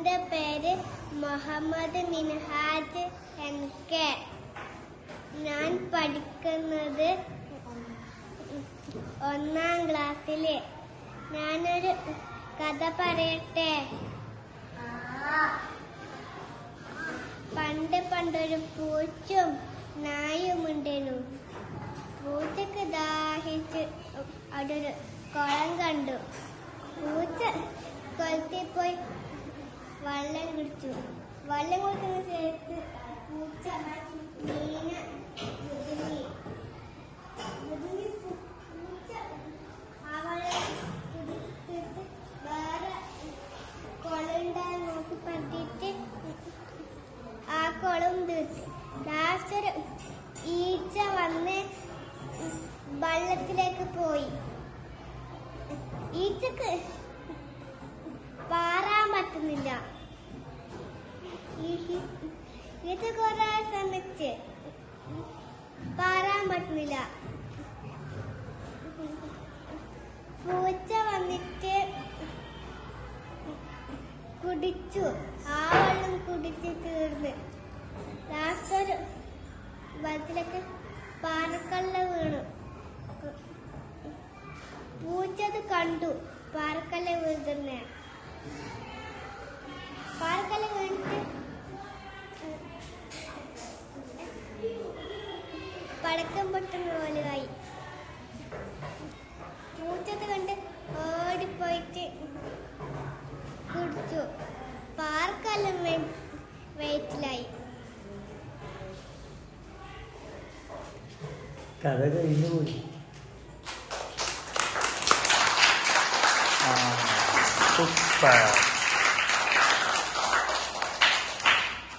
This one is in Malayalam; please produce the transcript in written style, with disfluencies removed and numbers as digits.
എൻ്റെ പേര് മുഹമ്മദ് മിൻഹാജ് NK. ഞാൻ പഠിക്കുന്നത് 1ാം ക്ലാസ്സിൽ. ഞാനൊരു കഥ പറയട്ടെ. പണ്ടൊരു പൂച്ചയും നായും ഉണ്ടായിരുന്നു. പൂച്ചക്ക് ദാഹിച്ച് അവിടെ ഒരു കുളം കണ്ടു. പൂച്ച കുളത്തിൽ പോയി വെള്ളം കുടിച്ചു. വെള്ളം കുടിക്കുന്ന ശേഷം പൂച്ച മീനെ പൂച്ച അവളെ കുടിച്ചിട്ട് വേറെ കുളം ഉണ്ടാകാൻ നോക്കി പറ്റിയിട്ട് ആ കുളം തീർത്ത്. ലാസ്റ്റ് ഒരു ഈച്ച വന്ന് വെള്ളത്തിലേക്ക് പോയി. ഈച്ചക്ക് പാറാൻ പറ്റുന്നില്ല. ഈച്ച കുറെ ശ്രമിച്ച് പാറാൻ പറ്റുന്നില്ല. പൂച്ച വന്നിട്ട് കുടിച്ചു. ആ വെള്ളം കുടിച്ച് തീർന്ന് ലാസ്റ്റ് ഒരു വെള്ളത്തിലേക്ക് പാറക്കല്ല് വീണു. പൂച്ച അത് കണ്ടു. പാറക്കല്ല് വീഴുന്ന പാറക്കല്ല് വീണിട്ട് പടക്കം പൊട്ടുന്ന പോലെയായി. പൂച്ചത് കണ്ട് ഓടിപ്പോയിട്ട് കുടിച്ചു. പാറക്കല്ലും വെയിറ്റിലായി. കഥ കഴിഞ്ഞു പോയി. സൂപ്പർ.